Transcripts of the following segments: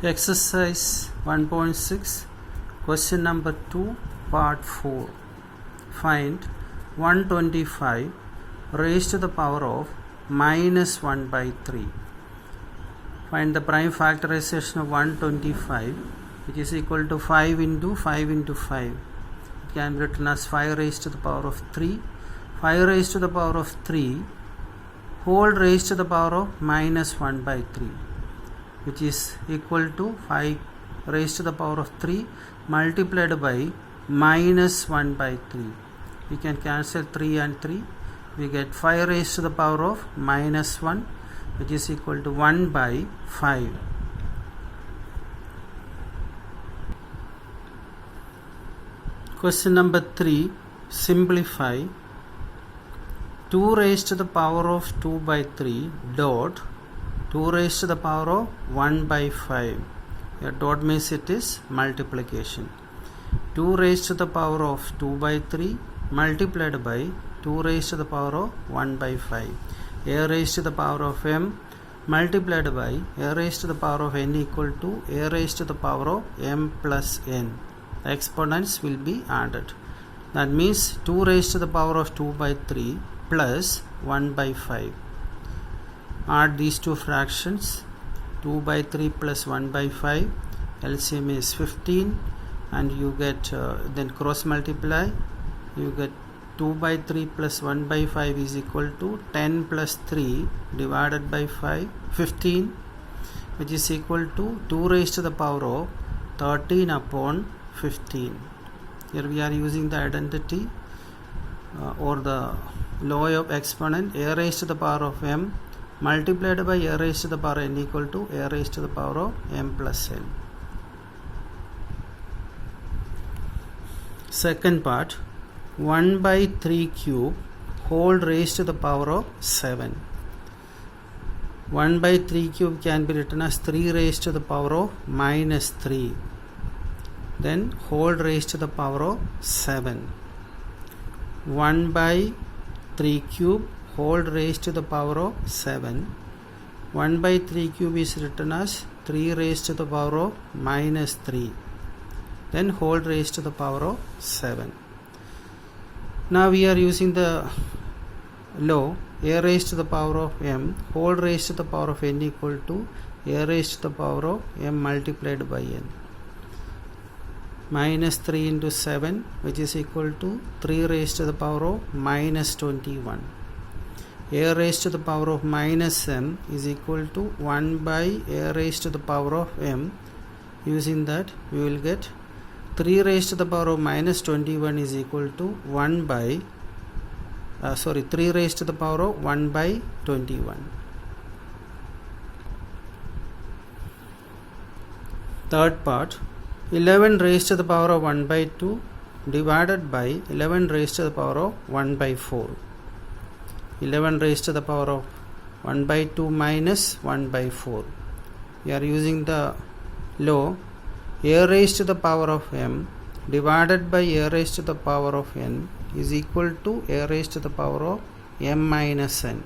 Exercise 1.6, question number 2, part 4. Find 125 raised to the power of minus 1 by 3. Find the prime factorization of 125, which is equal to 5 into 5 into 5. It can be written as 5 raised to the power of 3. 5 raised to the power of 3 whole raised to the power of minus 1 by 3. Which is equal to 5 raised to the power of 3 multiplied by minus 1 by 3. We can cancel 3 and 3. We get 5 raised to the power of minus 1, which is equal to 1 by 5. Question number 3. Simplify. 2 raised to the power of 2 by 3 dot 2 raised to the power of 1 by 5. Here dot means it is multiplication. 2 raised to the power of 2 by 3 multiplied by 2 raised to the power of 1 by 5. A raised to the power of m multiplied by a raised to the power of n equal to a raised to the power of m plus n. The exponents will be added. That means 2 raised to the power of 2 by 3 plus 1 by 5. Add these two fractions, 2 by 3 plus 1 by 5, LCM is 15, and you get then cross multiply, you get 2 by 3 plus 1 by 5 is equal to 10 plus 3 divided by 15, which is equal to 2 raised to the power of 13 upon 15. Here we are using the identity or the law of exponent, a raised to the power of m multiplied by a raised to the power n equal to a raised to the power of m plus n. Second part, 1 by 3 cube whole raised to the power of 7. 1 by 3 cube can be written as 3 raised to the power of minus 3. Then whole raised to the power of 7. 1 by 3 cube whole raised to the power of 7. 1 by 3 cube is written as 3 raised to the power of minus 3. Then whole raised to the power of 7. Now we are using the law a raised to the power of m whole raised to the power of n equal to a raised to the power of m multiplied by n. Minus 3 into 7, which is equal to 3 raised to the power of minus 21. A raised to the power of minus m is equal to 1 by a raised to the power of m. Using that, we will get 3 raised to the power of minus 21 is equal to 3 raised to the power of 1 by 21. Third part, 11 raised to the power of 1 by 2 divided by 11 raised to the power of 1 by 4. 11 raised to the power of 1 by 2 minus 1 by 4. We are using the law a raised to the power of m divided by a raised to the power of n is equal to a raised to the power of m minus n.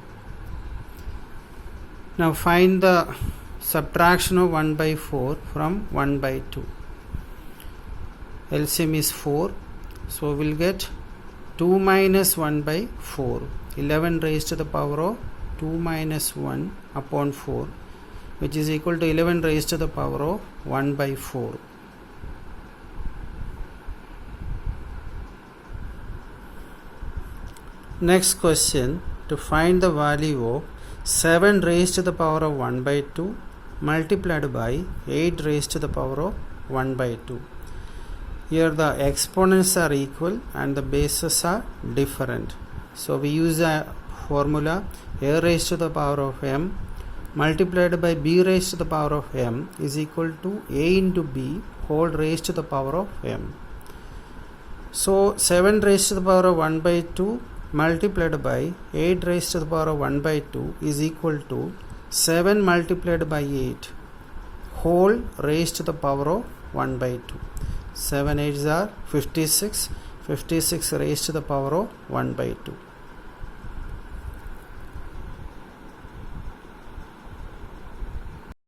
Now find the subtraction of 1 by 4 from 1 by 2. LCM is 4, so we will get 2 minus 1 by 4. 11 raised to the power of 2 minus 1 upon 4, which is equal to 11 raised to the power of 1 by 4. Next question, to find the value of 7 raised to the power of 1 by 2 multiplied by 8 raised to the power of 1 by 2. Here the exponents are equal and the bases are different. So we use a formula a raised to the power of m multiplied by b raised to the power of m is equal to a into b whole raised to the power of m. So 7 raised to the power of 1 by 2 multiplied by 8 raised to the power of 1 by 2 is equal to 7 multiplied by 8 whole raised to the power of 1 by 2. 7 8s are 56. 56 raised to the power of 1 by 2.